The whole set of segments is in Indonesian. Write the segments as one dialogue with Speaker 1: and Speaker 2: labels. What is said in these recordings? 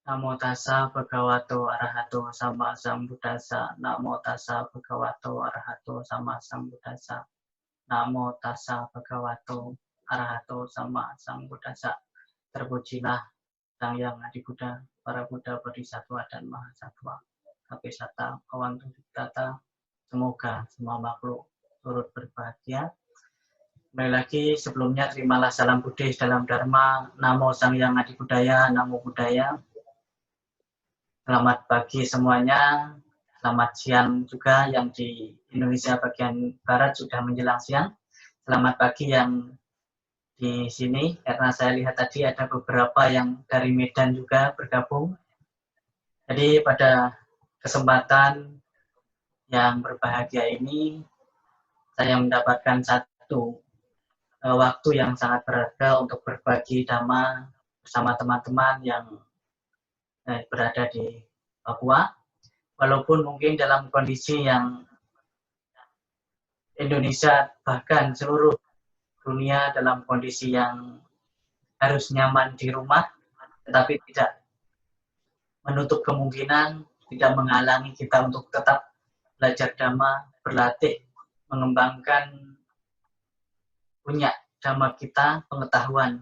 Speaker 1: Namo tassa bhagavato arahato sama sambuddhassa. Namo tassa bhagavato arahato sama sambuddhassa. Namo tassa bhagavato arahato sama sambuddhassa. Terpujilah Sang Yang Adi Buddha, para Buddha, Bodhisattva, dan Mahasatwa. Kapisata, Kawantu Data. Semoga semua makhluk turut berbahagia. Kembali lagi, sebelumnya terimalah salam Buddhis dalam Dharma. Namo Sang Yang Adi Buddhaya, Namo Buddhaya. Selamat pagi semuanya, selamat siang juga yang di Indonesia bagian Barat sudah menjelang siang. Selamat pagi yang di sini, karena saya lihat tadi ada beberapa yang dari Medan juga bergabung. Jadi pada kesempatan yang berbahagia ini, saya mendapatkan satu waktu yang sangat berharga untuk berbagi dhamma bersama teman-teman yang berada di Papua. Walaupun mungkin dalam kondisi yang Indonesia bahkan seluruh dunia dalam kondisi yang harus nyaman di rumah, tetapi tidak menutup kemungkinan, tidak menghalangi kita untuk tetap belajar dhamma, berlatih, mengembangkan punya dhamma kita, pengetahuan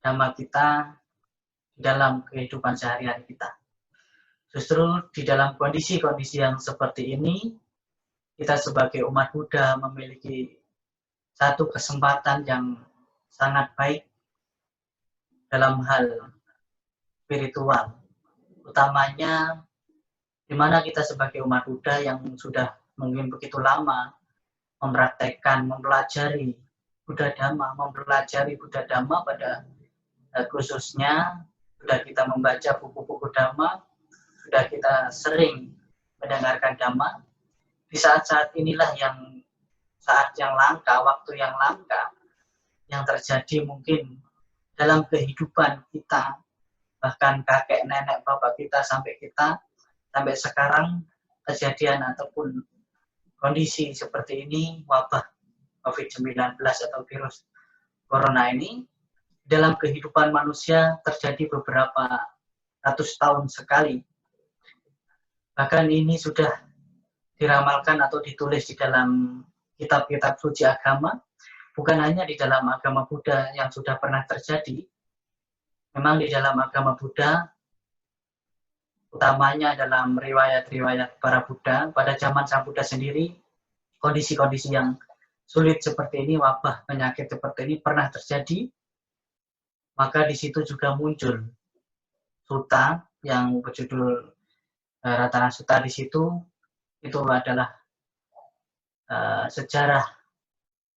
Speaker 1: dhamma kita di dalam kehidupan sehari-hari kita. Justru di dalam kondisi-kondisi yang seperti ini, kita sebagai umat Buddha memiliki satu kesempatan yang sangat baik dalam hal spiritual. Utamanya di mana kita sebagai umat Buddha yang sudah mungkin begitu lama mempraktekkan, mempelajari Buddha Dhamma, mempelajari Buddha Dhamma pada khususnya sudah kita membaca buku-buku Dhamma, sudah kita sering mendengarkan Dhamma. Di saat-saat inilah saat yang langka, waktu yang langka, yang terjadi mungkin dalam kehidupan kita, bahkan kakek, nenek, bapak kita, sampai sekarang kejadian ataupun kondisi seperti ini, wabah COVID-19 atau virus corona ini, dalam kehidupan manusia terjadi beberapa ratus tahun sekali. Bahkan ini sudah diramalkan atau ditulis di dalam kitab-kitab suci agama, bukan hanya di dalam agama Buddha yang sudah pernah terjadi. Memang di dalam agama Buddha, utamanya dalam riwayat-riwayat para Buddha, pada zaman Sang Buddha sendiri, kondisi-kondisi yang sulit seperti ini, wabah penyakit seperti ini pernah terjadi. Maka di situ juga muncul sutta yang berjudul Ratana Sutta. Di situ itu adalah sejarah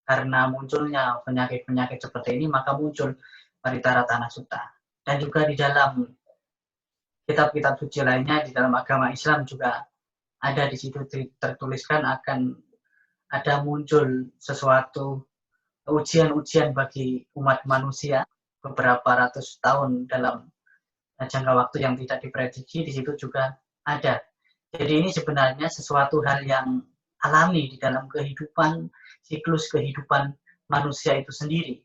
Speaker 1: karena munculnya penyakit-penyakit seperti ini, maka muncul Paritaratana Sutta. Dan juga di dalam kitab-kitab suci lainnya, di dalam agama Islam juga ada di situ tertuliskan akan ada muncul sesuatu ujian-ujian bagi umat manusia beberapa ratus tahun dalam jangka waktu yang tidak diprediksi. Di situ juga ada. Jadi ini sebenarnya sesuatu hal yang alami di dalam kehidupan, siklus kehidupan manusia itu sendiri.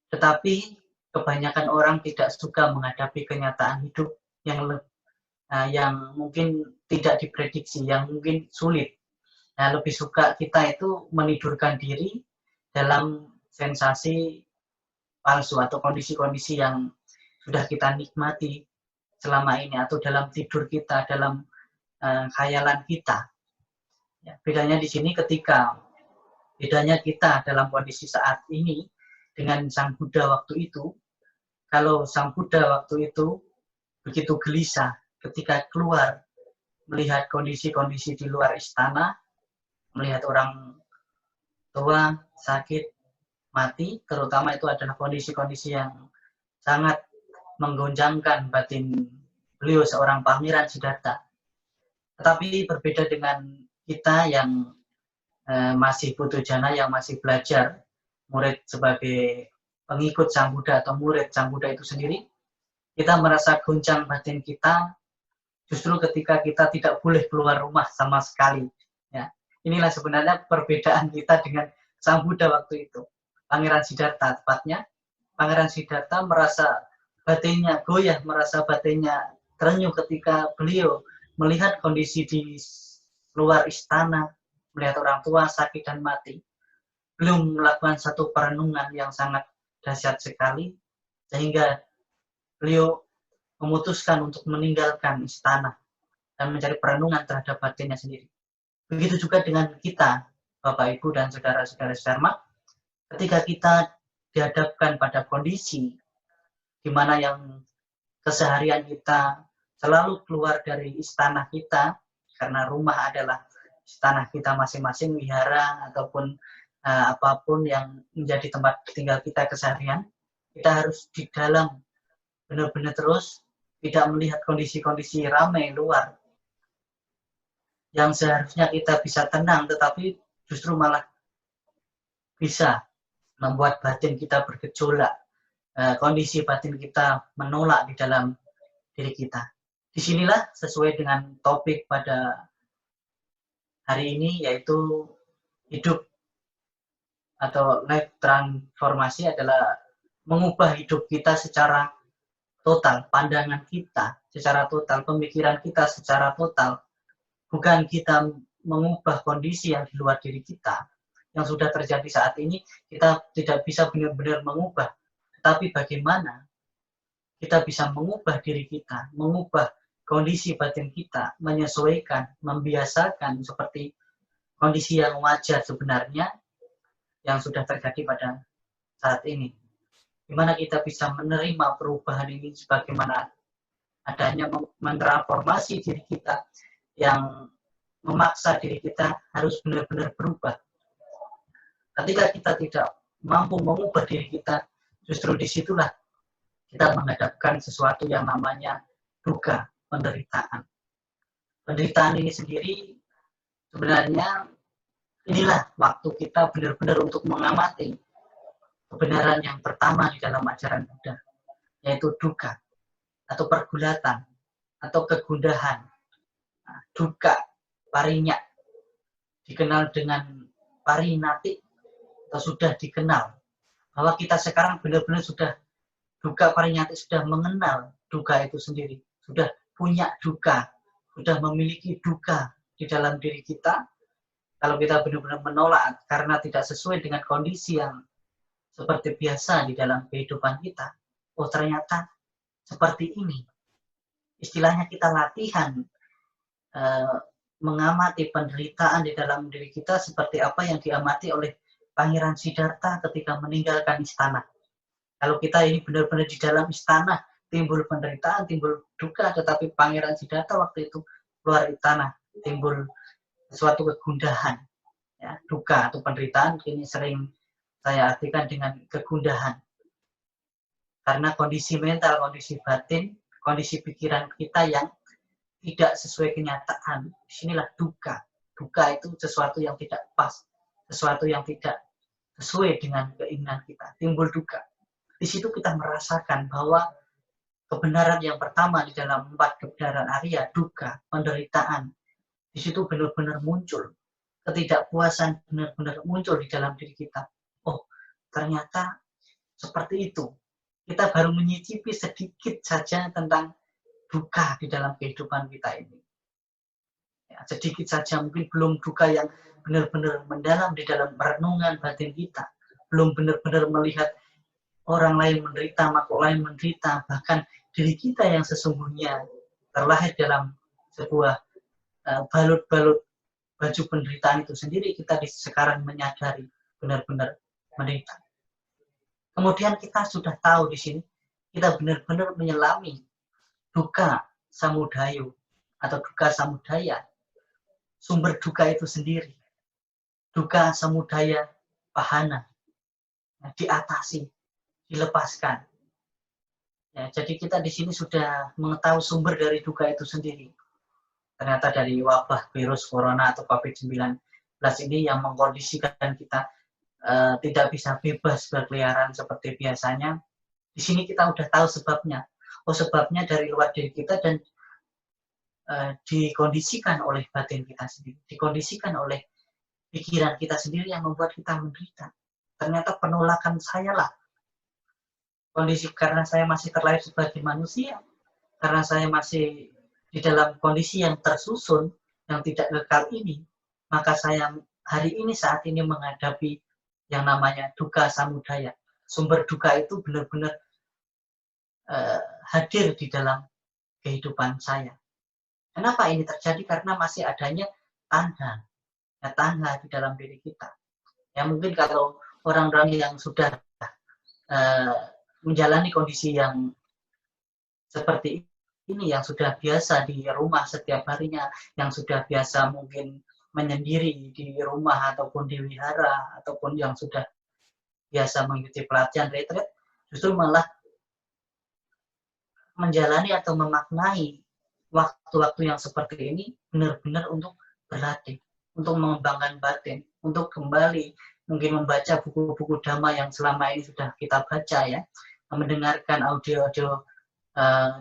Speaker 1: Tetapi kebanyakan orang tidak suka menghadapi kenyataan hidup yang mungkin tidak diprediksi, yang mungkin sulit. Nah, lebih suka kita itu menidurkan diri dalam sensasi palsu atau kondisi-kondisi yang sudah kita nikmati selama ini, atau dalam tidur kita, dalam khayalan kita. Ya, bedanya di sini bedanya kita dalam kondisi saat ini dengan Sang Buddha waktu itu. Kalau Sang Buddha waktu itu begitu gelisah ketika keluar melihat kondisi-kondisi di luar istana, melihat orang tua sakit, mati, terutama itu adalah kondisi-kondisi yang sangat menggoncangkan batin beliau seorang Pangeran Siddhartha. Tetapi berbeda dengan kita yang masih putu jana, yang masih belajar, murid sebagai pengikut Sang Buddha atau murid Sang Buddha itu sendiri, kita merasa goncang batin kita justru ketika kita tidak boleh keluar rumah sama sekali. Ya. Inilah sebenarnya perbedaan kita dengan Sang Buddha waktu itu. Pangeran Siddhartha tepatnya. Pangeran Siddhartha merasa batinnya goyah, merasa batinnya terenyuh ketika beliau melihat kondisi di luar istana, melihat orang tua sakit dan mati. Beliau melakukan satu perenungan yang sangat dahsyat sekali, sehingga beliau memutuskan untuk meninggalkan istana dan mencari perenungan terhadap batinnya sendiri. Begitu juga dengan kita, Bapak Ibu dan saudara-saudara Dharma, ketika kita dihadapkan pada kondisi di mana yang keseharian kita selalu keluar dari istana kita, karena rumah adalah istana kita masing-masing, wihara ataupun apapun yang menjadi tempat tinggal kita keseharian, kita harus di dalam benar-benar terus tidak melihat kondisi-kondisi ramai luar yang seharusnya kita bisa tenang, tetapi justru malah bisa membuat batin kita bergejolak, kondisi batin kita menolak di dalam diri kita. Disinilah sesuai dengan topik pada hari ini, yaitu hidup atau life transformasi adalah mengubah hidup kita secara total, pandangan kita secara total, pemikiran kita secara total. Bukan kita mengubah kondisi yang di luar diri kita, yang sudah terjadi saat ini, kita tidak bisa benar-benar mengubah. Tapi bagaimana kita bisa mengubah diri kita, mengubah kondisi batin kita, menyesuaikan, membiasakan seperti kondisi yang wajar sebenarnya yang sudah terjadi pada saat ini. Gimana kita bisa menerima perubahan ini sebagaimana adanya, mentransformasi diri kita yang memaksa diri kita harus benar-benar berubah. Ketika kita tidak mampu mengubah diri kita, justru disitulah kita menghadapkan sesuatu yang namanya duka, penderitaan. Penderitaan ini sendiri sebenarnya inilah waktu kita benar-benar untuk mengamati kebenaran yang pertama di dalam ajaran Buddha, yaitu duka atau pergulatan atau kegundahan. Nah, duka, parinya, dikenal dengan parinati, atau sudah dikenal bahwa kita sekarang benar-benar sudah duka parinyati, sudah mengenal duka itu sendiri, sudah punya duka, sudah memiliki duka di dalam diri kita. Kalau kita benar-benar menolak karena tidak sesuai dengan kondisi yang seperti biasa di dalam kehidupan kita, oh ternyata seperti ini. Istilahnya kita latihan mengamati penderitaan di dalam diri kita seperti apa yang diamati oleh Pangeran Siddhartha ketika meninggalkan istana. Kalau kita ini benar-benar di dalam istana, timbul penderitaan, timbul duka, tetapi Pangeran Siddhartha waktu itu keluar istana, timbul suatu kegundahan. Ya, duka atau penderitaan ini sering saya artikan dengan kegundahan. Karena kondisi mental, kondisi batin, kondisi pikiran kita yang tidak sesuai kenyataan. Disinilah duka. Duka itu sesuatu yang tidak pas, sesuatu yang tidak sesuai dengan keinginan kita. Timbul duka. Di situ kita merasakan bahwa kebenaran yang pertama di dalam 4 kebenaran Arya, duka, penderitaan, di situ benar-benar muncul. Ketidakpuasan benar-benar muncul di dalam diri kita. Oh, ternyata seperti itu. Kita baru menyicipi sedikit saja tentang duka di dalam kehidupan kita ini. Ya, sedikit saja, mungkin belum duka yang benar-benar mendalam di dalam perenungan batin kita. Belum benar-benar melihat orang lain menderita, makhluk lain menderita, bahkan diri kita yang sesungguhnya terlahir dalam sebuah balut-balut baju penderitaan itu sendiri, kita sekarang menyadari benar-benar menderita. Kemudian kita sudah tahu di sini, kita benar-benar menyelami duka samudayo atau duka samudaya, sumber duka itu sendiri. Duka samudaya pahana, diatasi, dilepaskan. Ya, jadi kita di sini sudah mengetahui sumber dari duka itu sendiri. Ternyata dari wabah virus corona atau COVID-19 ini yang mengkondisikan kita tidak bisa bebas berkeliaran seperti biasanya. Di sini kita udah tahu sebabnya. Oh, sebabnya dari luar diri kita dan dikondisikan oleh batin kita sendiri, dikondisikan oleh pikiran kita sendiri yang membuat kita menderita. Ternyata penolakan saya lah kondisi karena saya masih terlahir sebagai manusia, karena saya masih di dalam kondisi yang tersusun, yang tidak kekal ini, maka saya hari ini saat ini menghadapi yang namanya duka samudaya. Sumber duka itu benar-benar hadir di dalam kehidupan saya. Kenapa ini terjadi? Karena masih adanya tanha, ya, tanha di dalam diri kita. Ya mungkin kalau orang-orang yang sudah menjalani kondisi yang seperti ini, yang sudah biasa di rumah setiap harinya, yang sudah biasa mungkin menyendiri di rumah ataupun di wihara, ataupun yang sudah biasa mengikuti pelatihan retreat, justru malah menjalani atau memaknai waktu-waktu yang seperti ini benar-benar untuk berlatih, untuk mengembangkan batin, untuk kembali mungkin membaca buku-buku dhamma yang selama ini sudah kita baca, ya, mendengarkan audio-audio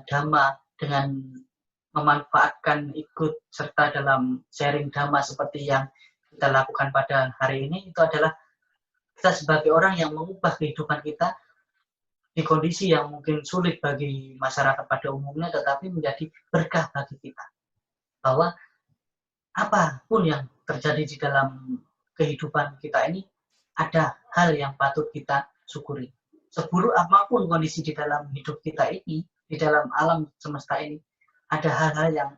Speaker 1: dhamma dengan memanfaatkan ikut serta dalam sharing dhamma seperti yang kita lakukan pada hari ini. Itu adalah kita sebagai orang yang mengubah kehidupan kita di kondisi yang mungkin sulit bagi masyarakat pada umumnya, tetapi menjadi berkah bagi kita. Bahwa apapun yang terjadi di dalam kehidupan kita ini, ada hal yang patut kita syukuri. Seburuk apapun kondisi di dalam hidup kita ini, di dalam alam semesta ini, ada hal-hal yang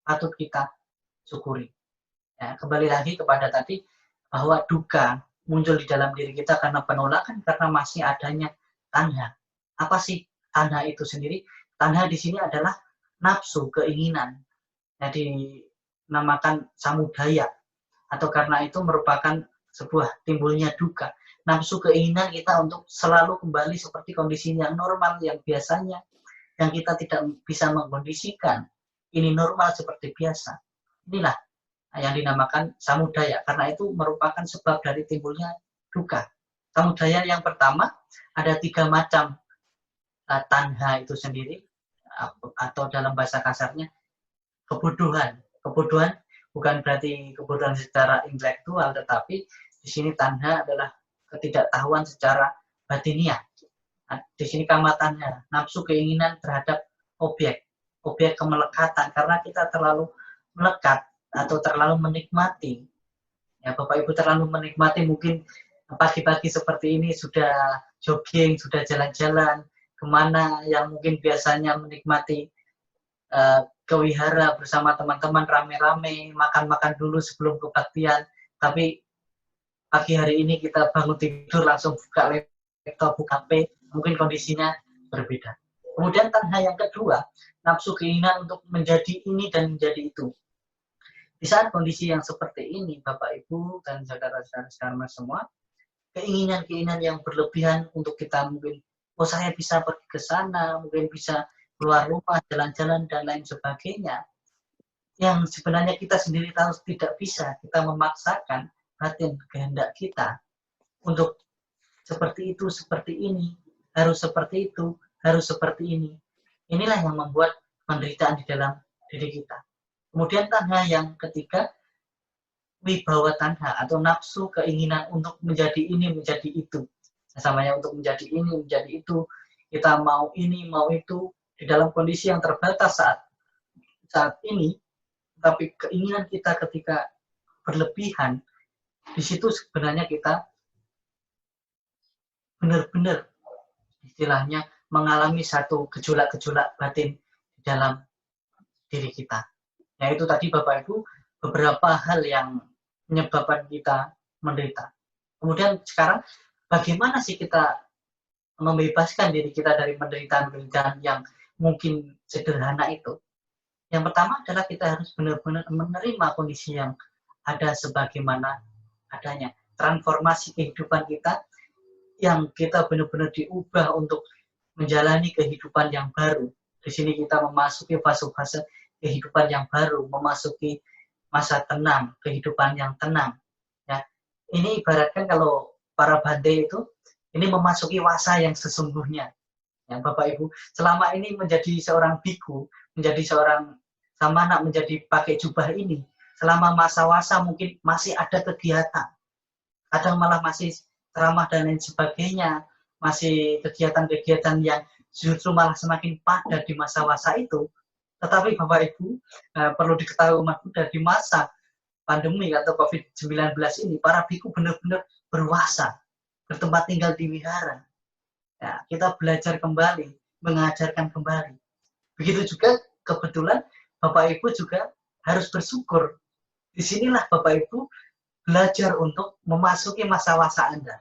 Speaker 1: patut kita syukuri. Ya, kembali lagi kepada tadi, bahwa duka muncul di dalam diri kita karena penolakan, karena masih adanya tanha. Apa sih tanha itu sendiri? Tanha di sini adalah nafsu, keinginan. Jadi dinamakan samudaya, atau karena itu merupakan sebuah timbulnya duka. Nafsu, keinginan kita untuk selalu kembali seperti kondisi yang normal, yang biasanya, yang kita tidak bisa mengkondisikan ini normal seperti biasa. Inilah yang dinamakan samudaya, karena itu merupakan sebab dari timbulnya duka. Samudaya yang pertama, ada 3 macam tanha itu sendiri, atau dalam bahasa kasarnya kebodohan. Kebodohan bukan berarti kebodohan secara intelektual, tetapi di sini tanha adalah ketidaktahuan secara batiniah. Nah, di sini kamatannya, nafsu, keinginan terhadap objek kemelekatan, karena kita terlalu melekat atau terlalu menikmati. Ya, Bapak Ibu terlalu menikmati, mungkin pagi-pagi seperti ini sudah jogging, sudah jalan-jalan kemana, yang mungkin biasanya menikmati ke wihara bersama teman-teman rame-rame, makan-makan dulu sebelum kebaktian, tapi pagi hari ini kita bangun tidur langsung buka laptop, buka HP, mungkin kondisinya berbeda. Kemudian tanha yang kedua, nafsu, keinginan untuk menjadi ini dan menjadi itu. Di saat kondisi yang seperti ini, Bapak Ibu dan saudara-saudara semua, keinginan-keinginan yang berlebihan untuk kita mungkin, oh saya bisa pergi ke sana, mungkin bisa keluar rumah, jalan-jalan, dan lain sebagainya, yang sebenarnya kita sendiri tahu tidak bisa, kita memaksakan batin kehendak kita untuk seperti itu, seperti ini, harus seperti itu, harus seperti ini. Inilah yang membuat penderitaan di dalam diri kita. Kemudian tanha yang ketiga, wibawa tanha atau nafsu, keinginan untuk menjadi ini, menjadi itu. Samanya untuk menjadi ini, menjadi itu. Kita mau ini, mau itu, di dalam kondisi yang terbatas saat ini, tapi keinginan kita ketika berlebihan, di situ sebenarnya kita benar-benar istilahnya mengalami satu gejolak-gejolak batin di dalam diri kita. Yaitu tadi Bapak Ibu, beberapa hal yang menyebabkan kita menderita. Kemudian sekarang bagaimana sih kita membebaskan diri kita dari penderitaan-penderitaan yang mungkin sederhana itu? Yang pertama adalah kita harus benar-benar menerima kondisi yang ada sebagaimana adanya. Transformasi kehidupan kita yang kita benar-benar diubah untuk menjalani kehidupan yang baru. Di sini kita memasuki fase-fase kehidupan yang baru, memasuki masa tenang, kehidupan yang tenang. Ya, ini ibaratkan kalau para bante itu, ini memasuki wasa yang sesungguhnya. Ya, Bapak Ibu, selama ini menjadi seorang biku, menjadi seorang samana, menjadi pakai jubah ini, selama masa wasa mungkin masih ada kegiatan, kadang malah masih ceramah dan lain sebagainya, masih kegiatan-kegiatan yang justru malah semakin padat di masa-masa itu. Tetapi Bapak Ibu, perlu diketahui umat Buddha, di masa pandemi atau COVID-19 ini, para biku benar-benar berpuasa, bertempat tinggal di wihara. Ya, kita belajar kembali, mengajarkan kembali. Begitu juga kebetulan Bapak Ibu juga harus bersyukur. Disinilah Bapak Ibu belajar untuk memasuki masa-masa Anda.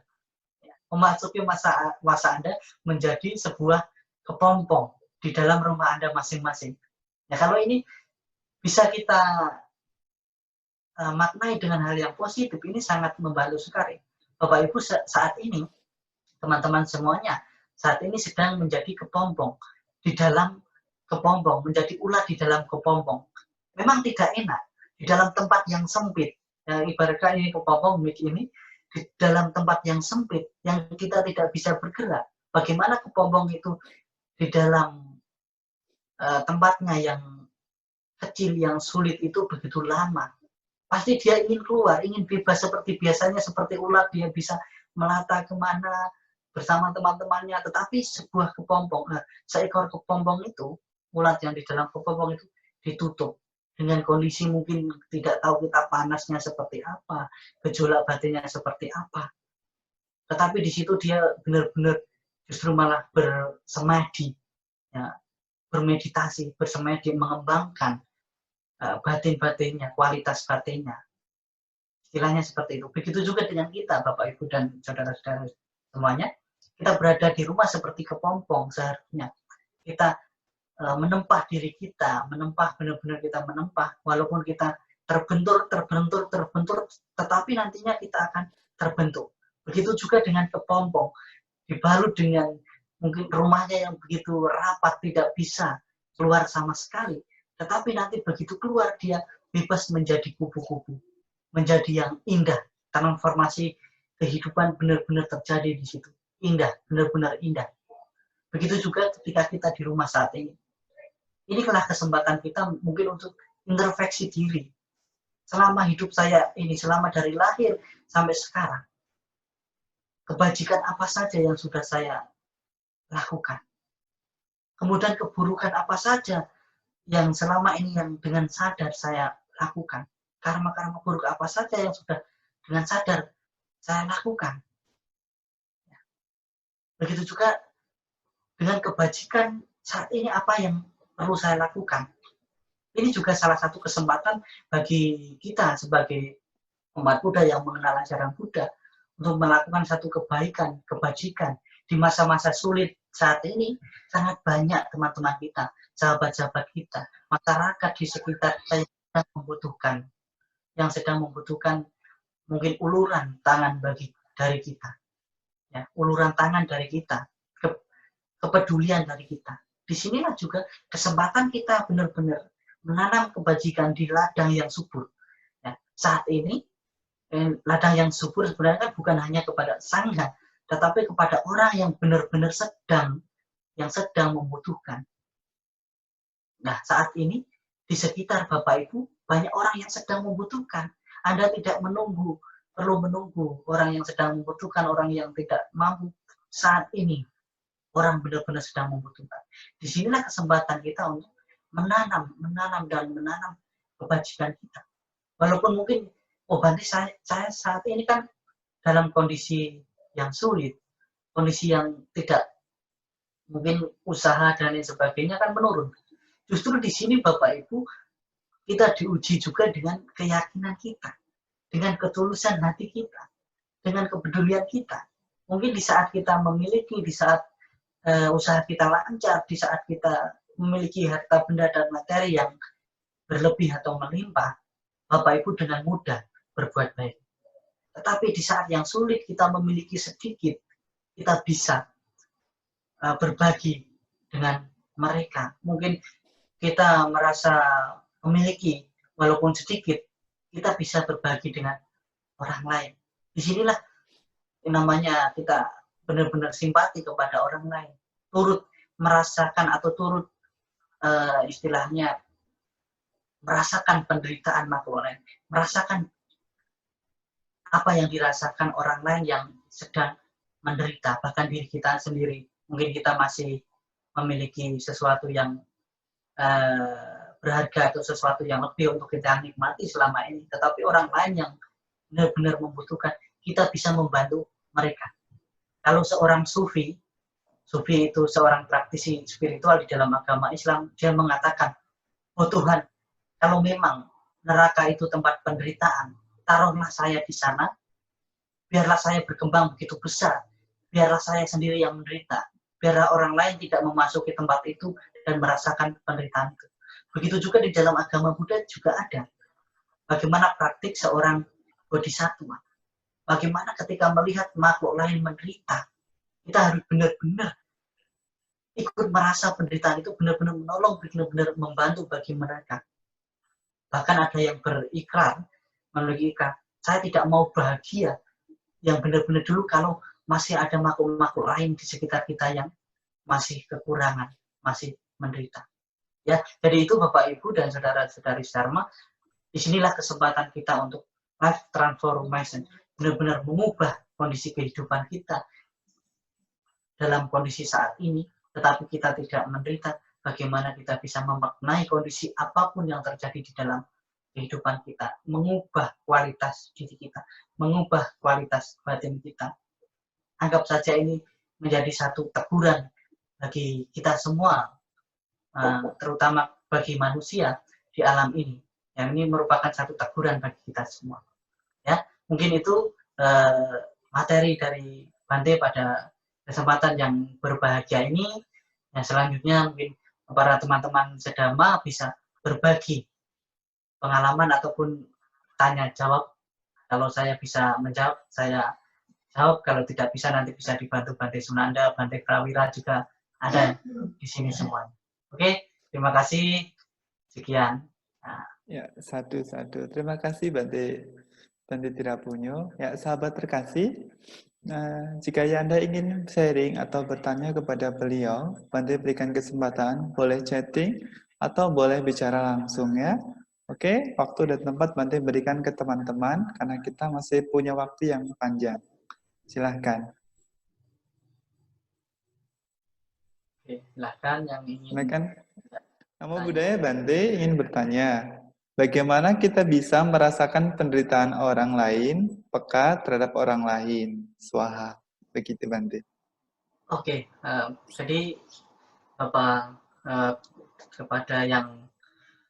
Speaker 1: Memasuki masa Anda menjadi sebuah kepompong di dalam rumah Anda masing-masing. Ya, kalau ini bisa kita maknai dengan hal yang positif, ini sangat membantu sekali. Bapak Ibu saat ini, teman-teman semuanya, saat ini sedang menjadi kepompong di dalam kepompong, menjadi ulat di dalam kepompong. Memang tidak enak di dalam tempat yang sempit. Ya, ibaratkan ini kepompong mic ini di dalam tempat yang sempit, yang kita tidak bisa bergerak. Bagaimana kepompong itu di dalam tempatnya yang kecil, yang sulit itu begitu lama. Pasti dia ingin keluar, ingin bebas seperti biasanya, seperti ulat, dia bisa melata kemana bersama teman-temannya. Tetapi sebuah kepompong, seekor kepompong itu, ulat yang di dalam kepompong itu ditutup dengan kondisi mungkin tidak tahu kita panasnya seperti apa, gejolak batinnya seperti apa. Tetapi di situ dia benar-benar justru malah bersemedi, ya, bermeditasi, bersemedi, mengembangkan batin-batinnya, kualitas batinnya. Istilahnya seperti itu. Begitu juga dengan kita, Bapak, Ibu, dan saudara-saudara semuanya. Kita berada di rumah seperti kepompong seharusnya. Kita menempah diri kita, benar-benar kita menempah, walaupun kita terbentur, tetapi nantinya kita akan terbentuk. Begitu juga dengan kepompong, dibalut dengan mungkin rumahnya yang begitu rapat, tidak bisa keluar sama sekali. Tetapi nanti begitu keluar, dia bebas menjadi kupu-kupu, menjadi yang indah. Transformasi kehidupan benar-benar terjadi di situ. Indah, benar-benar indah. Begitu juga ketika kita di rumah saat ini. Inilah kesempatan kita mungkin untuk introspeksi diri. Selama hidup saya ini, selama dari lahir sampai sekarang, kebajikan apa saja yang sudah saya lakukan. Kemudian keburukan apa saja yang selama ini yang dengan sadar saya lakukan. Karma-karma buruk apa saja yang sudah dengan sadar saya lakukan. Begitu juga dengan kebajikan saat ini apa yang perlu saya lakukan. Ini juga salah satu kesempatan bagi kita sebagai umat Buddha yang mengenal ajaran Buddha untuk melakukan satu kebaikan, kebajikan di masa-masa sulit saat ini. Sangat banyak teman-teman kita, sahabat-sahabat kita, masyarakat di sekitar kita yang sedang membutuhkan mungkin uluran tangan dari kita, ya, uluran tangan dari kita, kepedulian dari kita. Disinilah juga kesempatan kita benar-benar menanam kebajikan di ladang yang subur. Ya, saat ini ladang yang subur sebenarnya bukan hanya kepada sangha, tetapi kepada orang yang benar-benar sedang membutuhkan. Nah, saat ini di sekitar Bapak Ibu banyak orang yang sedang membutuhkan. Anda tidak perlu menunggu orang yang sedang membutuhkan, orang yang tidak mampu. Saat ini orang benar-benar sedang membutuhkan. Disinilah kesempatan kita untuk menanam kebajikan kita. Walaupun mungkin, berarti saya saat ini kan dalam kondisi yang sulit, kondisi yang tidak mungkin usaha dan lain sebagainya kan menurun. Justru di sini Bapak Ibu kita diuji juga dengan keyakinan kita, dengan ketulusan hati kita, dengan kepedulian kita. Mungkin di saat kita memiliki, di saat usaha kita lancar, di saat kita memiliki harta benda dan materi yang berlebih atau melimpah, Bapak Ibu dengan mudah berbuat baik. Tetapi di saat yang sulit kita memiliki sedikit, kita bisa berbagi dengan mereka. Mungkin kita merasa memiliki, walaupun sedikit, kita bisa berbagi dengan orang lain. Disinilah yang namanya kita benar-benar simpati kepada orang lain. Turut merasakan atau turut istilahnya merasakan penderitaan makhluk lain. Merasakan apa yang dirasakan orang lain yang sedang menderita, bahkan diri kita sendiri. Mungkin kita masih memiliki sesuatu yang berharga atau sesuatu yang lebih untuk kita nikmati selama ini, tetapi orang lain yang benar-benar membutuhkan, kita bisa membantu mereka. Kalau seorang sufi itu seorang praktisi spiritual di dalam agama Islam, dia mengatakan, oh Tuhan, kalau memang neraka itu tempat penderitaan, taruhlah saya di sana, biarlah saya berkembang begitu besar, biarlah saya sendiri yang menderita, biarlah orang lain tidak memasuki tempat itu dan merasakan penderitaan itu. Begitu juga di dalam agama Buddha juga ada. Bagaimana praktik seorang bodhisattva. Bagaimana ketika melihat makhluk lain menderita, kita harus benar-benar ikut merasa penderitaan itu, benar-benar menolong, benar-benar membantu bagi mereka. Bahkan ada yang berikrar, memiliki ikrar, saya tidak mau bahagia yang benar-benar dulu kalau masih ada makhluk-makhluk lain di sekitar kita yang masih kekurangan, masih menderita. Ya, jadi itu Bapak Ibu dan saudara-saudari Dharma, disinilah kesempatan kita untuk life transformation, benar-benar mengubah kondisi kehidupan kita dalam kondisi saat ini, tetapi kita tidak menderita. Bagaimana kita bisa memaknai kondisi apapun yang terjadi di dalam kehidupan kita, mengubah kualitas diri kita, mengubah kualitas batin kita. Anggap saja ini menjadi satu teguran bagi kita semua, terutama bagi manusia di alam ini. Yang ini merupakan satu teguran bagi kita semua. Ya, mungkin itu materi dari Bante pada kesempatan yang berbahagia ini. Yang selanjutnya mungkin para teman-teman sedama bisa berbagi pengalaman ataupun tanya jawab. Kalau saya bisa menjawab, saya jawab. Kalau tidak bisa, nanti bisa dibantu Bante Sunanda, Bante Prawira juga ada di sini semuanya. Oke, terima kasih. Sekian. Nah.
Speaker 2: Ya, satu-satu. Terima kasih Bante Tirapunyo. Ya, sahabat terkasih, jika Anda ingin sharing atau bertanya kepada beliau, Bante berikan kesempatan, boleh chatting atau boleh bicara langsung ya. Oke, waktu dan tempat Bante berikan ke teman-teman karena kita masih punya waktu yang panjang. Silahkan.
Speaker 1: Oke, silahkan yang ingin.
Speaker 2: Silahkan. Nama budaya Bante ingin bertanya, bagaimana kita bisa merasakan penderitaan orang lain, peka terhadap orang lain? Swaha. Begitu Bante.
Speaker 1: Oke, jadi Bapak kepada yang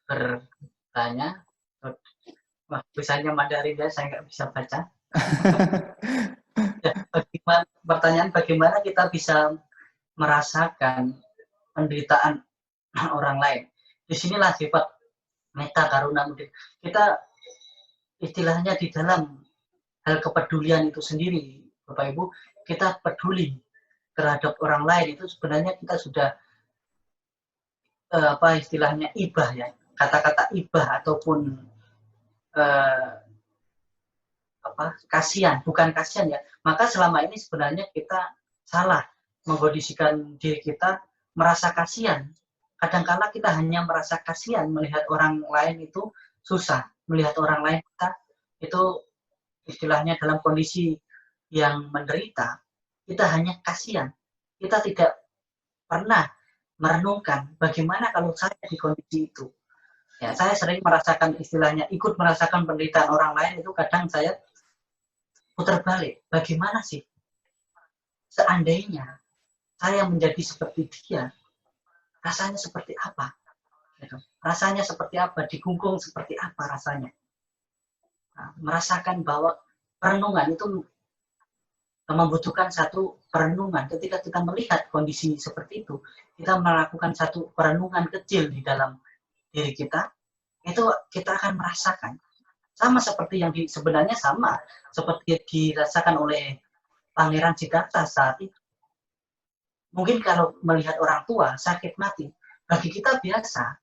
Speaker 1: bertanya, misalnya Mandarin ya, saya nggak bisa baca. Ya, pertanyaan bagaimana kita bisa merasakan penderitaan orang lain. Disinilah sifat meta karuna mungkin. Kita istilahnya di dalam hal kepedulian itu sendiri, Bapak Ibu, kita peduli terhadap orang lain itu sebenarnya kita sudah apa istilahnya ibah ya, kata-kata ibah ataupun apa kasihan, bukan kasihan ya. Maka selama ini sebenarnya kita salah mengkondisikan diri kita merasa kasihan. Kadang-kala kita hanya merasa kasihan melihat orang lain itu susah, melihat orang lain kita itu istilahnya dalam kondisi yang menderita, kita hanya kasihan. Kita tidak pernah merenungkan bagaimana kalau saya di kondisi itu. Ya, saya sering merasakan istilahnya ikut merasakan penderitaan orang lain itu kadang saya putar balik. Bagaimana sih seandainya saya menjadi seperti dia, rasanya seperti apa? Gitu. Rasanya seperti apa? Digunggung seperti apa rasanya? Nah, merasakan bahwa perenungan itu membutuhkan satu perenungan. Ketika kita melihat kondisi seperti itu, kita melakukan satu perenungan kecil di dalam diri kita, itu kita akan merasakan. Sama seperti yang sebenarnya sama, seperti dirasakan oleh Pangeran Siddhartha saat itu. Mungkin kalau melihat orang tua sakit mati, bagi kita biasa.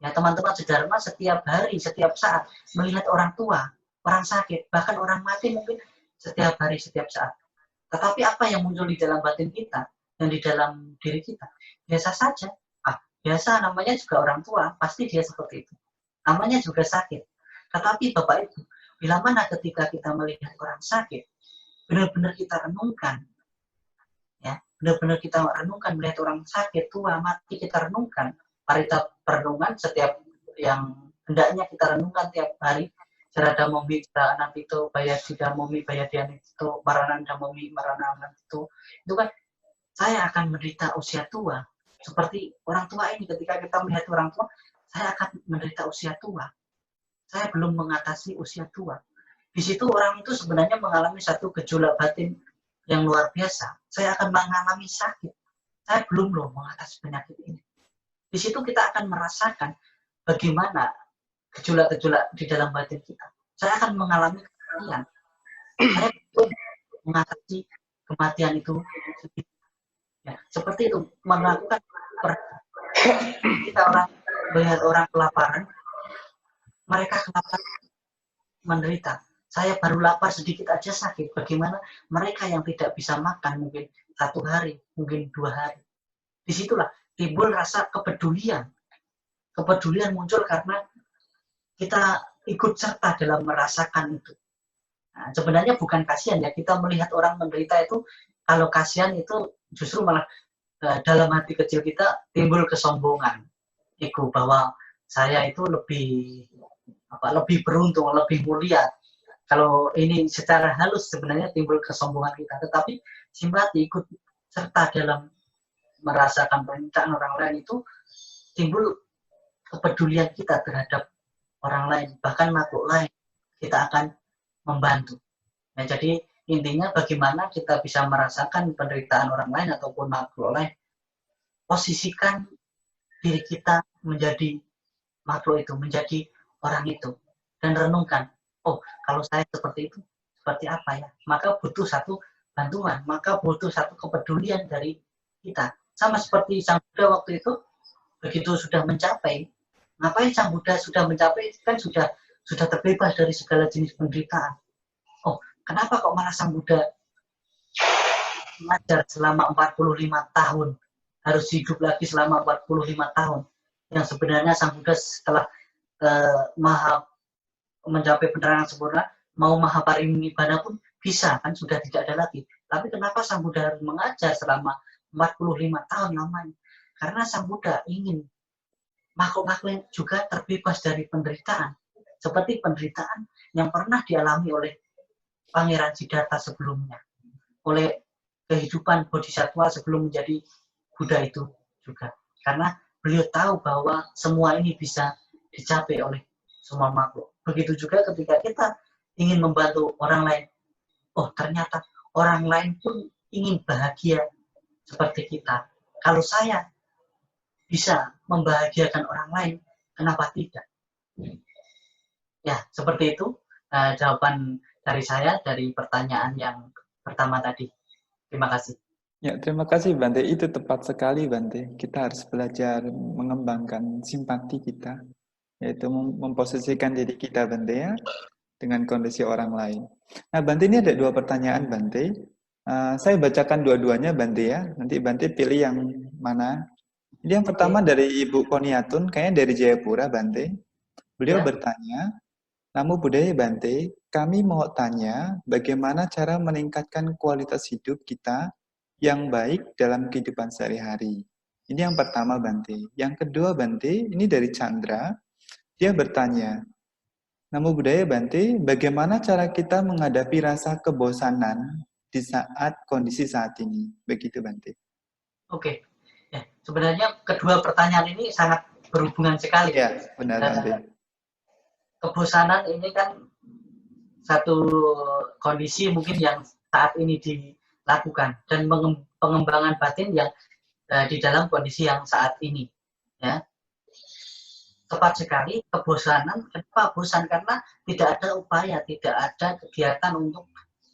Speaker 1: Ya teman-teman Dharma setiap hari, setiap saat melihat orang tua, orang sakit, bahkan orang mati mungkin setiap hari, setiap saat. Tetapi apa yang muncul di dalam batin kita dan di dalam diri kita? Biasa saja. Biasa namanya juga orang tua, pasti dia seperti itu. Namanya juga sakit. Tetapi Bapak Ibu, bila mana ketika kita melihat orang sakit, benar-benar kita renungkan, ya, benar-benar kita renungkan, melihat orang sakit, tua, mati, kita renungkan. Parita perenungan setiap yang hendaknya kita renungkan tiap hari. Serada momi anak itu bayar tidak momi bayar dia itu marananda momi marananda itu kan saya akan menderita usia tua seperti orang tua ini. Ketika kita melihat orang tua, saya akan menderita usia tua, saya belum mengatasi usia tua. Di situ orang itu sebenarnya mengalami satu gejolak batin yang luar biasa. Saya akan mengalami sakit, saya belum loh mengatasi penyakit ini. Di situ kita akan merasakan bagaimana gejolak-gejolak di dalam batin kita. Saya akan mengalami kematian. Saya belum mengatasi kematian itu. Ya, seperti itu, melakukan kita orang melihat orang kelaparan, mereka kelaparan menderita. Saya baru lapar sedikit aja sakit. Bagaimana mereka yang tidak bisa makan mungkin 1 hari, mungkin 2 hari. Disitulah timbul rasa kepedulian. Kepedulian muncul karena kita ikut serta dalam merasakan itu. Nah, sebenarnya bukan kasihan ya, kita melihat orang menderita itu, kalau kasihan itu justru malah dalam hati kecil kita timbul kesombongan, ego, bahwa saya itu lebih beruntung, lebih mulia. Kalau ini secara halus sebenarnya timbul kesombongan kita, tetapi simpati ikut serta dalam merasakan penderitaan orang lain itu timbul kepedulian kita terhadap orang lain, bahkan makhluk lain, kita akan membantu. Nah, jadi intinya bagaimana kita bisa merasakan penderitaan orang lain ataupun makhluk lain, posisikan diri kita menjadi makhluk itu, menjadi orang itu, dan renungkan, oh kalau saya seperti itu, seperti apa ya? Maka butuh satu bantuan, maka butuh satu kepedulian dari kita. Sama seperti Sang Buddha waktu itu, begitu sudah mencapai, ngapain Sang Buddha sudah mencapai, kan sudah terbebas dari segala jenis penderitaan. Oh, kenapa kok malah Sang Buddha mengajar selama 45 tahun, harus hidup lagi selama 45 tahun, yang sebenarnya Sang Buddha setelah maha mencapai penerangan sempurna, mau maha parinibbana pun bisa, kan sudah tidak ada lagi. Tapi kenapa Sang Buddha harus mengajar selama 45 tahun lamanya? Karena Sang Buddha ingin makhluk-makhluk juga terbebas dari penderitaan, seperti penderitaan yang pernah dialami oleh Pangeran Siddhartha sebelumnya, oleh kehidupan Bodhisattva sebelum menjadi Buddha itu juga. Karena beliau tahu bahwa semua ini bisa dicapai oleh semua makhluk. Begitu juga ketika kita ingin membantu orang lain, oh ternyata orang lain pun ingin bahagia seperti kita. Kalau saya bisa membahagiakan orang lain, kenapa tidak? Ya, seperti itu jawaban dari saya dari pertanyaan yang pertama tadi. Terima kasih.
Speaker 2: Ya, terima kasih Bante. Itu tepat sekali Bante. Kita harus belajar mengembangkan simpati kita, yaitu memposisikan diri kita Bante ya, dengan kondisi orang lain. Nah Bante, ini ada 2 pertanyaan Bante. Saya bacakan dua-duanya Bante ya. Nanti Bante pilih yang mana. Ini yang pertama dari Ibu Koniatun, kayaknya dari Jayapura Bante. Beliau bertanya, Namo Buddhaya Bante, kami mau tanya bagaimana cara meningkatkan kualitas hidup kita yang baik dalam kehidupan sehari-hari. Ini yang pertama Bante. Yang kedua Bante, ini dari Chandra. Dia bertanya, Namo Buddhaya Bante, bagaimana cara kita menghadapi rasa kebosanan di saat kondisi saat ini? Begitu Bante.
Speaker 1: Oke. Ya, sebenarnya kedua pertanyaan ini sangat berhubungan sekali.
Speaker 2: Ya, benar Bante.
Speaker 1: Kebosanan ini kan satu kondisi mungkin yang saat ini dilakukan, dan pengembangan batin yang di dalam kondisi yang saat ini. Ya. Tepat sekali, kebosanan. Kenapa bosan? Karena tidak ada upaya, tidak ada kegiatan untuk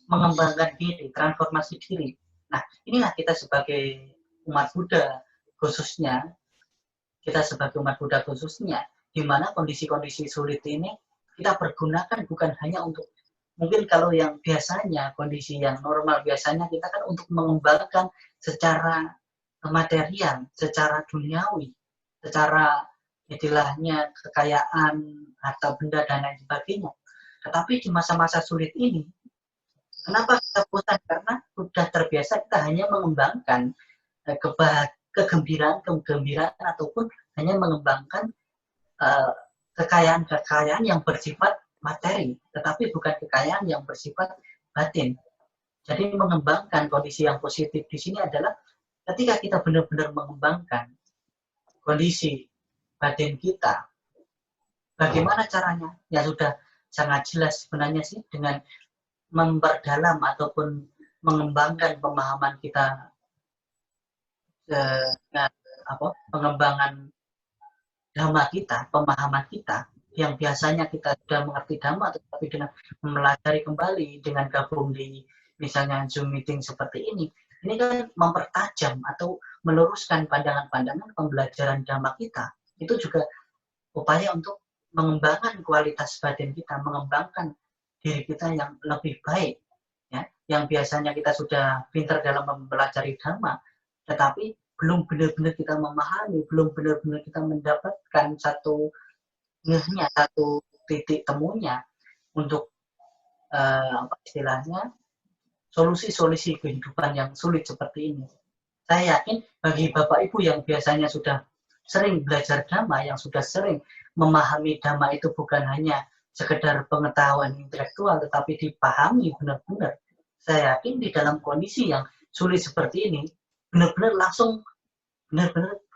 Speaker 1: mengembangkan diri, transformasi diri. Nah, inilah kita sebagai umat Buddha khususnya, di mana kondisi-kondisi sulit ini kita pergunakan bukan hanya untuk, mungkin kalau yang biasanya, kondisi yang normal biasanya kita kan untuk mengembangkan secara material, secara duniawi, secara istilahnya kekayaan, harta benda, dan lain sebagainya. Tetapi di masa-masa sulit ini, kenapa kita bosan? Karena sudah terbiasa kita hanya mengembangkan kegembiraan ataupun hanya mengembangkan kekayaan yang bersifat materi, tetapi bukan kekayaan yang bersifat batin. Jadi mengembangkan kondisi yang positif di sini adalah ketika kita benar-benar mengembangkan kondisi batin kita. Bagaimana caranya? Ya sudah sangat jelas sebenarnya sih, dengan memperdalam ataupun mengembangkan pemahaman kita, pengembangan dhamma kita, pemahaman kita, yang biasanya kita sudah mengerti dhamma, tetapi dengan mempelajari kembali, dengan gabung di misalnya Zoom meeting seperti ini kan mempertajam atau meluruskan pandangan-pandangan pembelajaran dhamma kita. Itu juga upaya untuk mengembangkan kualitas batin kita, mengembangkan diri kita yang lebih baik. Ya, yang biasanya kita sudah pintar dalam mempelajari dhamma, tetapi belum benar-benar kita memahami, belum benar-benar kita mendapatkan satu titik temunya untuk istilahnya solusi-solusi kehidupan yang sulit seperti ini. Saya yakin bagi Bapak Ibu yang biasanya sudah sering belajar dhamma, yang sudah sering memahami dhamma itu bukan hanya sekedar pengetahuan intelektual, tetapi dipahami benar-benar. Saya yakin di dalam kondisi yang sulit seperti ini, benar-benar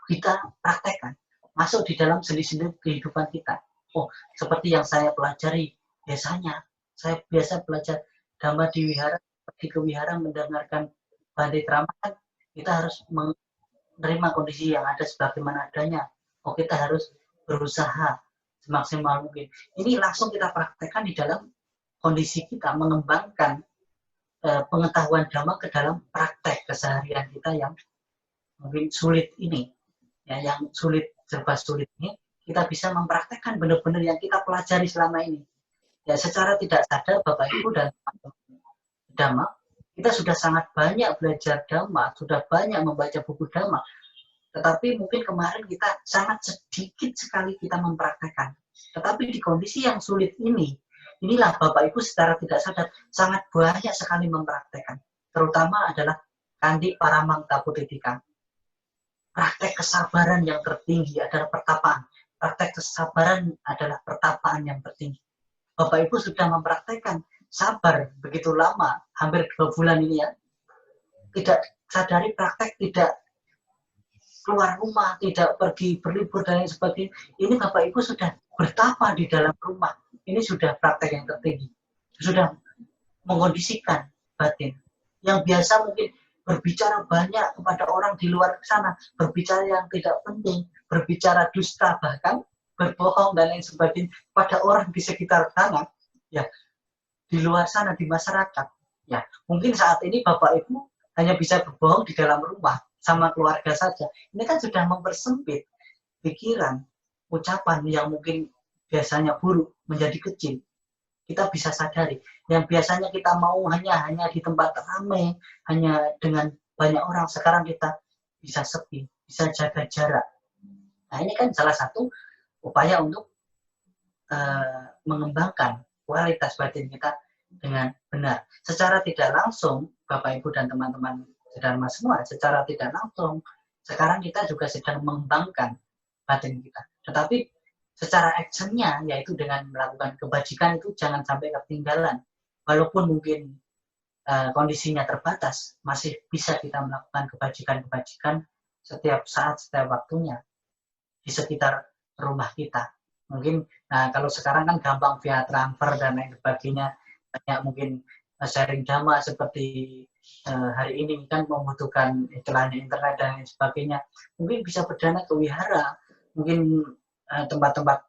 Speaker 1: kita praktekkan, masuk di dalam sendi-sendi kehidupan kita. Oh, seperti yang saya pelajari biasanya, saya biasa belajar dhamma di wihara, pergi ke wihara mendengarkan Bante ceramah, kita harus menerima kondisi yang ada sebagaimana adanya. Oh, kita harus berusaha semaksimal mungkin. Ini langsung kita praktekkan di dalam kondisi kita, mengembangkan pengetahuan dhamma ke dalam praktek keseharian kita yang mungkin sulit ini, ya, yang sulit, serba sulit ini, kita bisa mempraktekkan benar-benar yang kita pelajari selama ini. Ya, secara tidak sadar Bapak Ibu dan dhamma, kita sudah sangat banyak belajar dhamma, sudah banyak membaca buku dhamma, tetapi mungkin kemarin kita sangat sedikit sekali kita mempraktekkan. Tetapi di kondisi yang sulit ini, inilah Bapak Ibu secara tidak sadar sangat banyak sekali mempraktekkan. Terutama adalah Kandi Paramangta Putitika. Praktek kesabaran yang tertinggi adalah pertapaan. Praktek kesabaran adalah pertapaan yang tertinggi. Bapak Ibu sudah mempraktekkan sabar begitu lama, hampir 2 bulan ini ya. Tidak sadari praktek, tidak keluar rumah, tidak pergi berlibur dan lain sebagainya. Ini Bapak Ibu sudah bertapa di dalam rumah. Ini sudah praktek yang tertinggi. Sudah mengondisikan batin. Yang biasa mungkin berbicara banyak kepada orang di luar sana, berbicara yang tidak penting, berbicara dusta, bahkan berbohong dan lain sebagainya pada orang di sekitar sana, ya, di luar sana, di masyarakat. Ya, mungkin saat ini Bapak Ibu hanya bisa berbohong di dalam rumah sama keluarga saja. Ini kan sudah mempersempit pikiran, ucapan yang mungkin biasanya buruk menjadi kecil. Kita bisa sadari, yang biasanya kita mau hanya di tempat ramai, hanya dengan banyak orang, sekarang kita bisa sepi, bisa jaga jarak. Nah, ini kan salah satu upaya untuk mengembangkan kualitas batin kita dengan benar. Secara tidak langsung, Bapak Ibu dan teman-teman Dharma semua, secara tidak langsung, sekarang kita juga sedang mengembangkan batin kita. Tetapi secara actionnya, yaitu dengan melakukan kebajikan, itu jangan sampai ketinggalan. Walaupun mungkin kondisinya terbatas, masih bisa kita melakukan kebajikan-kebajikan setiap saat, setiap waktunya di sekitar rumah kita. Mungkin, kalau sekarang kan gampang via transfer dan lain sebagainya, banyak mungkin sharing dhamma seperti hari ini kan membutuhkan istilahnya internet dan lain sebagainya. Mungkin bisa berdana ke wihara, mungkin tempat-tempat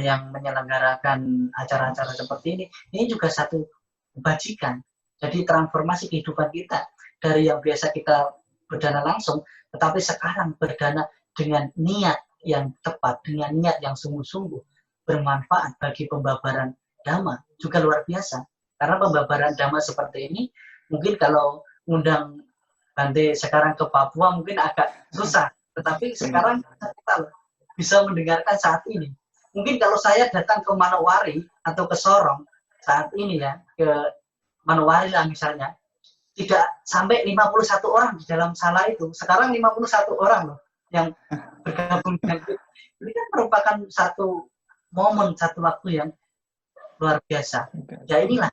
Speaker 1: yang menyelenggarakan acara-acara seperti ini juga satu kebajikan. Jadi transformasi kehidupan kita dari yang biasa kita berdana langsung, tetapi sekarang berdana dengan niat yang tepat, dengan niat yang sungguh-sungguh bermanfaat bagi pembabaran dhamma, juga luar biasa. Karena pembabaran dhamma seperti ini, mungkin kalau undang Bante sekarang ke Papua mungkin agak susah, tetapi sekarang kita bisa mendengarkan saat ini. Mungkin kalau saya datang ke Manowari atau ke Sorong saat ini ya, ke Manowari lah misalnya, tidak sampai 51 orang di dalam salah itu. Sekarang 51 orang loh yang bergabung dengan kita. Ini kan merupakan satu momen, satu waktu yang luar biasa. Ya inilah,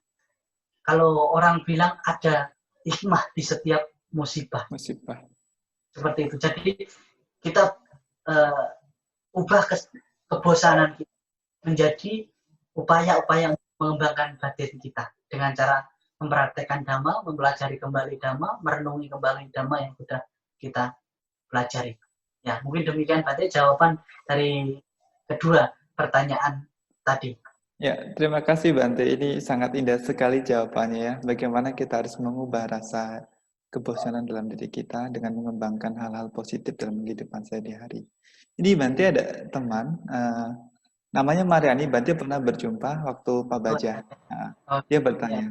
Speaker 1: kalau orang bilang ada hikmah di setiap musibah.
Speaker 2: Musibah.
Speaker 1: Seperti itu. Jadi kita ubah kebosanan kita menjadi upaya-upaya untuk mengembangkan batin kita dengan cara mempraktekkan dhamma, mempelajari kembali dhamma, merenungi kembali dhamma yang sudah kita pelajari. Ya, mungkin demikian Pak jawaban dari kedua pertanyaan tadi.
Speaker 2: Ya, terima kasih Bante. Ini sangat indah sekali jawabannya ya. Bagaimana kita harus mengubah rasa kebosanan dalam diri kita dengan mengembangkan hal-hal positif dalam kehidupan sehari-hari. Ini Bante ada teman, namanya Mariani. Bante pernah berjumpa waktu Pak Baja. Nah, dia bertanya,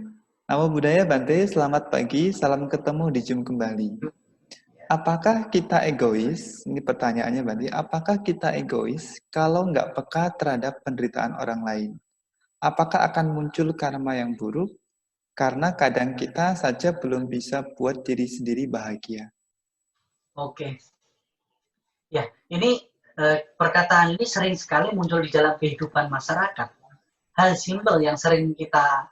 Speaker 2: Namo Buddhaya Bante, selamat pagi, salam ketemu di Zoom kembali. Apakah kita egois? Ini pertanyaannya Bante. Apakah kita egois kalau nggak peka terhadap penderitaan orang lain? Apakah akan muncul karma yang buruk? Karena kadang kita saja belum bisa buat diri sendiri bahagia.
Speaker 1: Oke. Ya, ini perkataan ini sering sekali muncul di dalam kehidupan masyarakat. Hal simpel yang sering kita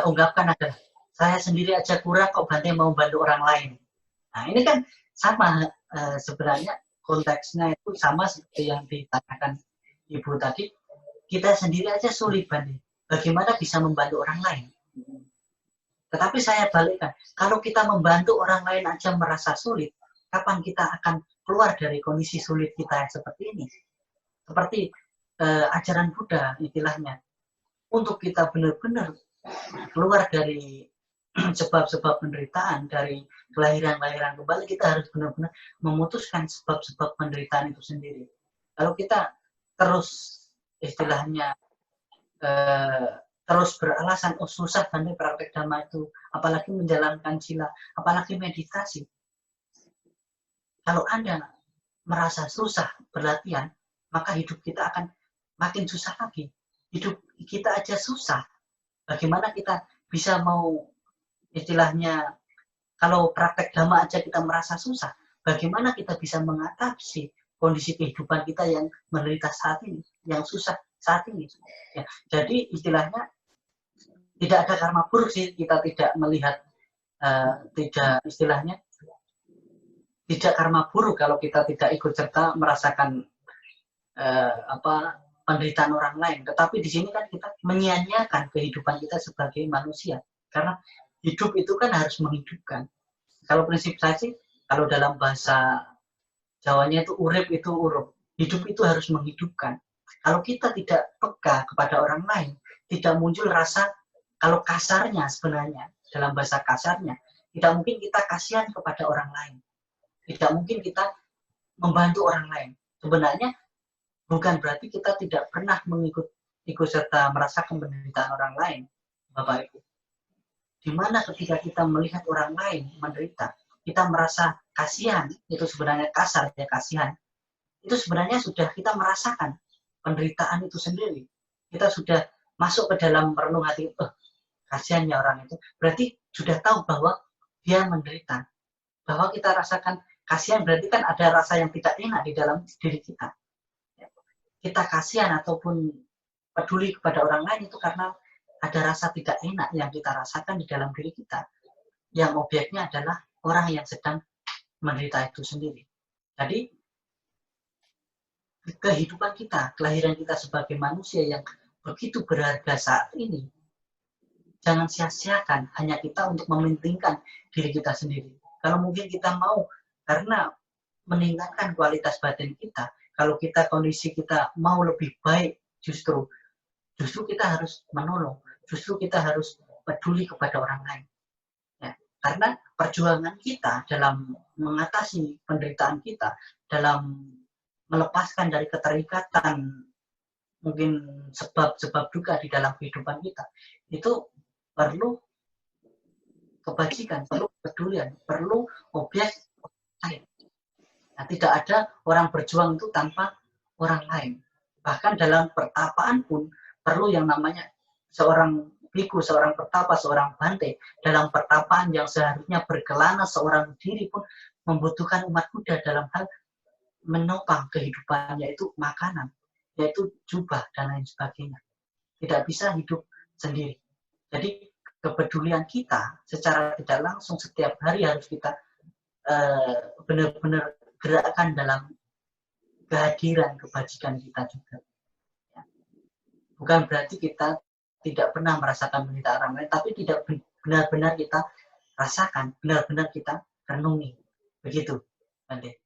Speaker 1: ungkapkan adalah, saya sendiri aja kurang kok Bante mau bantu orang lain. Nah, ini kan sama sebenarnya konteksnya itu sama seperti yang ditanyakan Ibu tadi. Kita sendiri aja sulit Bante. Bagaimana bisa membantu orang lain? Tetapi saya balikkan, kalau kita membantu orang lain aja merasa sulit, kapan kita akan keluar dari kondisi sulit kita yang seperti ini? Seperti ajaran Buddha istilahnya. Untuk kita benar-benar keluar dari sebab-sebab penderitaan, dari kelahiran-kelahiran kembali, kita harus benar-benar memutuskan sebab-sebab penderitaan itu sendiri. Kalau kita terus istilahnya terus beralasan, oh susah Bante praktek dhamma itu, apalagi menjalankan sila, apalagi meditasi. Kalau Anda merasa susah berlatihan, maka hidup kita akan makin susah lagi. Hidup kita aja susah. Bagaimana kita bisa mau istilahnya, kalau praktek dhamma aja kita merasa susah, bagaimana kita bisa mengatasi kondisi kehidupan kita yang menderita saat ini, yang susah saat ini. Ya, jadi istilahnya tidak ada karma buruk sih, kita tidak melihat tidak istilahnya tidak karma buruk kalau kita tidak ikut serta merasakan penderitaan orang lain. Tetapi di sini kan kita menyia-nyiakan kehidupan kita sebagai manusia, karena hidup itu kan harus menghidupkan. Kalau prinsip saya sih, kalau dalam bahasa Jawanya itu urip itu urup. Hidup itu harus menghidupkan. Kalau kita tidak peka kepada orang lain, tidak muncul rasa, kalau kasarnya sebenarnya, dalam bahasa kasarnya, tidak mungkin kita kasihan kepada orang lain. Tidak mungkin kita membantu orang lain. Sebenarnya bukan berarti kita tidak pernah ikut serta merasakan penderitaan orang lain, Bapak Ibu. Di mana ketika kita melihat orang lain menderita, kita merasa kasihan, itu sebenarnya kasar ya, kasihan. Itu sebenarnya sudah kita merasakan penderitaan itu sendiri. Kita sudah masuk ke dalam merenung hati, kasihan ya orang itu. Berarti sudah tahu bahwa dia menderita. Bahwa kita rasakan kasihan, berarti kan ada rasa yang tidak enak di dalam diri kita. Kita kasihan ataupun peduli kepada orang lain itu karena ada rasa tidak enak yang kita rasakan di dalam diri kita. Yang objeknya adalah orang yang sedang menderita itu sendiri. Jadi, kehidupan kita, kelahiran kita sebagai manusia yang begitu berharga saat ini, jangan sia-siakan hanya kita untuk mementingkan diri kita sendiri. Kalau mungkin kita mau, karena meningkatkan kualitas batin kita, kalau kita kondisi kita mau lebih baik, justru kita harus menolong, justru kita harus peduli kepada orang lain. Ya, karena perjuangan kita dalam mengatasi penderitaan kita, dalam melepaskan dari keterikatan mungkin sebab-sebab duka di dalam kehidupan kita, itu perlu kebajikan, perlu kepedulian, perlu objek lain. Nah, tidak ada orang berjuang itu tanpa orang lain. Bahkan dalam pertapaan pun perlu yang namanya seorang biku, seorang pertapa, seorang bante, dalam pertapaan yang seharusnya berkelana seorang diri pun membutuhkan umat Buddha dalam hal menopang kehidupannya, yaitu makanan, yaitu jubah, dan lain sebagainya. Tidak bisa hidup sendiri. Jadi kepedulian kita secara tidak langsung setiap hari harus kita benar-benar gerakkan dalam kehadiran kebajikan kita juga. Bukan berarti kita tidak pernah merasakan penderitaan orang lain, tapi tidak benar-benar kita rasakan, benar-benar kita renungi. Begitu, Bante.